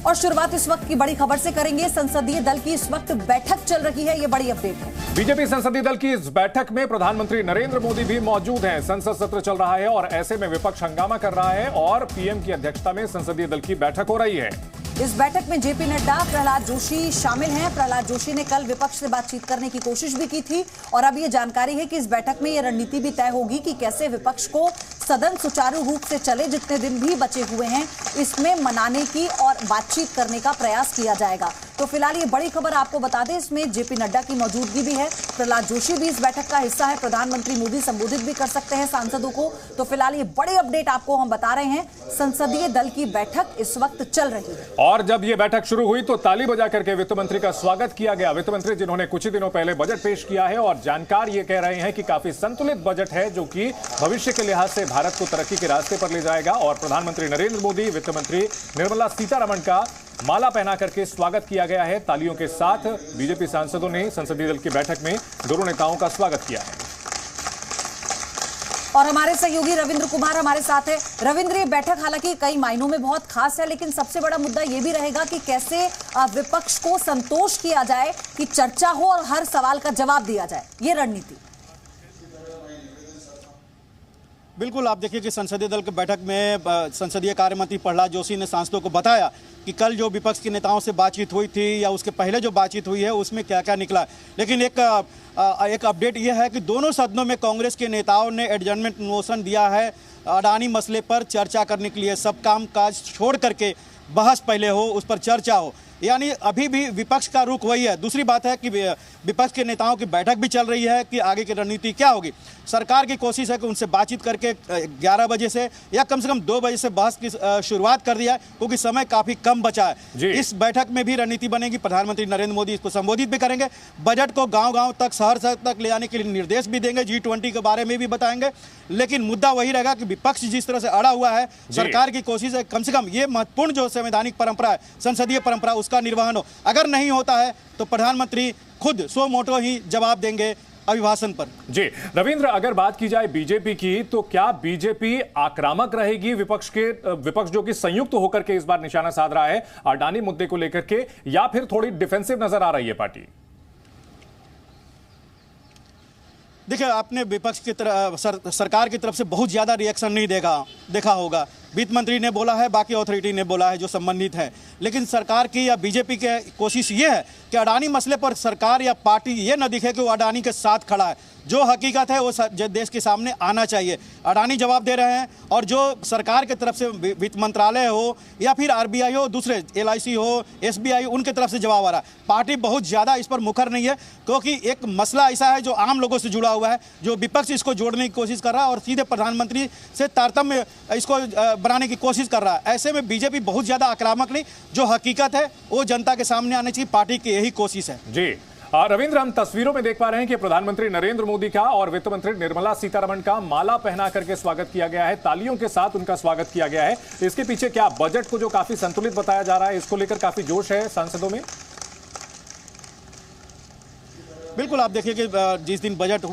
और शुरुआत इस वक्त की बड़ी खबर से करेंगे। संसदीय दल की इस वक्त बैठक चल रही है, ये बड़ी अपडेट है। बीजेपी संसदीय दल की इस बैठक में प्रधानमंत्री नरेंद्र मोदी भी मौजूद हैं। संसद सत्र चल रहा है और ऐसे में विपक्ष हंगामा कर रहा है और पीएम की अध्यक्षता में संसदीय दल की बैठक हो रही है। इस बैठक में जेपी नड्डा, प्रहलाद जोशी शामिल हैं। प्रहलाद जोशी ने कल विपक्ष से बातचीत करने की कोशिश भी की थी और अब ये जानकारी है कि इस बैठक में ये रणनीति भी तय होगी कि कैसे विपक्ष को सदन सुचारू रूप से चले, जितने दिन भी बचे हुए हैं इसमें मनाने की और बातचीत करने का प्रयास किया जाएगा। तो फिलहाल ये बड़ी खबर आपको बता दें, इसमें जेपी नड्डा की मौजूदगी भी है, प्रहलाद जोशी भी इस बैठक का हिस्सा है। प्रधानमंत्री मोदी संबोधित भी कर सकते हैं सांसदों को। तो फिलहाल ये बड़ी अपडेट आपको हम बता रहे हैं। संसदीय दल की बैठक इस वक्त चल रही है और जब ये बैठक शुरू हुई तो ताली बजा करके वित्त मंत्री का स्वागत किया गया। वित्त मंत्री जिन्होंने कुछ ही दिनों पहले बजट पेश किया है और जानकार ये कह रहे हैं कि काफी संतुलित बजट है जो कि भविष्य के लिहाज से भारत को तरक्की के रास्ते पर ले जाएगा। और प्रधानमंत्री नरेंद्र मोदी, वित्त मंत्री निर्मला सीतारमण का माला पहना करके स्वागत किया गया है। तालियों के साथ बीजेपी सांसदों ने संसदीय दल की बैठक में दोनों नेताओं का स्वागत किया है। और हमारे सहयोगी रविंद्र कुमार हमारे साथ है। रविंद्र, ये बैठक हालांकि कई मायनों में बहुत खास है, लेकिन सबसे बड़ा मुद्दा ये भी रहेगा कि कैसे विपक्ष को संतोष किया जाए कि चर्चा हो और हर सवाल का जवाब दिया जाए, ये रणनीति। बिल्कुल, आप देखिए कि संसदीय दल की बैठक में संसदीय कार्य मंत्री प्रहलाद जोशी ने सांसदों को बताया कि कल जो विपक्ष के नेताओं से बातचीत हुई थी या उसके पहले जो बातचीत हुई है उसमें क्या क्या निकला। लेकिन एक अपडेट यह है कि दोनों सदनों में कांग्रेस के नेताओं ने एडजर्नमेंट मोशन दिया है अडानी मसले पर चर्चा करने के लिए। सब काम काज छोड़ करके बहस पहले हो, उस पर चर्चा हो, यानी अभी भी विपक्ष का रुख वही है। दूसरी बात है कि विपक्ष के नेताओं की बैठक भी चल रही है कि आगे की रणनीति क्या होगी। सरकार की कोशिश है कि उनसे बातचीत करके 11 बजे से या कम से कम 2 बजे से बहस की शुरुआत कर दिया है, क्योंकि समय काफ़ी कम बचा है। इस बैठक में भी रणनीति बनेगी। प्रधानमंत्री नरेंद्र मोदी इसको संबोधित भी करेंगे। बजट को गाँव-गाँव तक, शहर तक ले जाने के लिए निर्देश भी देंगे। G20 के बारे में भी बताएंगे। लेकिन मुद्दा वही रहेगा कि विपक्ष जिस तरह से अड़ा हुआ है, सरकार की कोशिश है कम से कम ये महत्वपूर्ण जो संवैधानिक परंपरा है, संसदीय परंपरा, उसका निर्वहन हो। अगर नहीं होता है तो प्रधानमंत्री खुद सो मोटो ही जवाब देंगे अभिभाषण पर। जी रविंद्र, अगर बात की जाए बीजेपी की तो क्या बीजेपी आक्रामक रहेगी विपक्ष जो कि संयुक्त होकर के इस बार निशाना साध रहा है अडानी मुद्दे को लेकर के, या फिर थोड़ी डिफेंसिव नजर आ रही है पार्टी? देखिए, आपने विपक्ष की तरफ सरकार की तरफ से बहुत ज़्यादा रिएक्शन नहीं देखा होगा। वित्त मंत्री ने बोला है, बाकी अथॉरिटी ने बोला है जो संबंधित है। लेकिन सरकार की या बीजेपी की कोशिश ये है कि अडानी मसले पर सरकार या पार्टी ये न दिखे कि वो अडानी के साथ खड़ा है। जो हकीकत है वो देश के सामने आना चाहिए। अडानी जवाब दे रहे हैं और जो सरकार की तरफ से वित्त मंत्रालय हो या फिर RBI हो, दूसरे LIC हो, SBI, उनके तरफ से जवाब आ रहा है। पार्टी बहुत ज़्यादा इस पर मुखर नहीं है, क्योंकि एक मसला ऐसा है जो आम लोगों से जुड़ा हुआ है, जो विपक्ष इसको जोड़ने की कोशिश कर रहा है और सीधे प्रधानमंत्री से तारतम्य इसको बनाने की कोशिश कर रहा है। ऐसे में बीजेपी बहुत ज़्यादा आक्रामक नहीं, जो हकीकत है वो जनता के सामने आने चाहिए। पार्टी की यही कोशिश है। जी रविंद्र, हम तस्वीरों में देख पा रहे हैं कि प्रधानमंत्री नरेंद्र मोदी का और वित्त मंत्री निर्मला सीतारमण का माला पहना करके स्वागत किया गया है। तालियों के साथ उनका स्वागत किया गया है। इसके पीछे क्या बजट को जो काफी संतुलित बताया जा रहा है, इसको लेकर काफी जोश है सांसदों में? बिल्कुल, आप देखिए कि जिस दिन बजट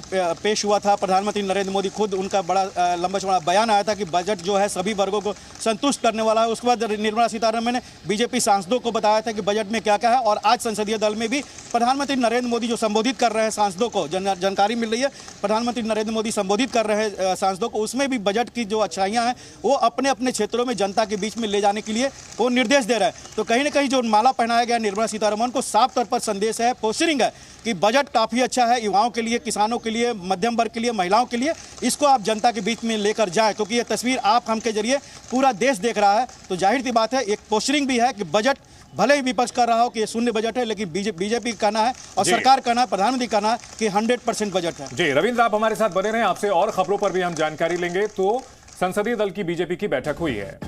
पेश हुआ था, प्रधानमंत्री नरेंद्र मोदी खुद, उनका बड़ा लंबा चौड़ा बयान आया था कि बजट जो है सभी वर्गों को संतुष्ट करने वाला है। उसके बाद निर्मला सीतारमण ने बीजेपी सांसदों को बताया था कि बजट में क्या क्या है। और आज संसदीय दल में भी प्रधानमंत्री नरेंद्र मोदी जो संबोधित कर रहे हैं सांसदों को, जानकारी मिल रही है प्रधानमंत्री नरेंद्र मोदी संबोधित कर रहे हैं सांसदों को, उसमें भी बजट की जो अच्छाइयाँ हैं वो अपने अपने क्षेत्रों में जनता के बीच में ले जाने के लिए वो निर्देश दे रहे हैं। तो कहीं ना कहीं जो माला पहनाया गया निर्मला सीतारमण को, साफ तौर पर संदेश है, पोस्टरिंग है कि बजट काफ़ी अच्छा है, युवाओं के लिए, किसानों के लिए, मध्यम वर्ग के लिए, महिलाओं के लिए। इसको आप जनता के बीच में लेकर जाएं, क्योंकि ये तस्वीर आप हम के जरिए पूरा देश देख रहा है। तो जाहिर सी बात है, एक पोस्टरिंग भी है कि बजट भले ही विपक्ष कर रहा हो कि ये शून्य बजट है, लेकिन बीजेपी कहना है और सरकार कहना है, प्रधानमंत्री कहना है कि 100% बजट है। जी रविंद्र, आप हमारे साथ बने रहें, आपसे और खबरों पर भी हम जानकारी लेंगे। तो संसदीय दल की बीजेपी की बैठक हुई है।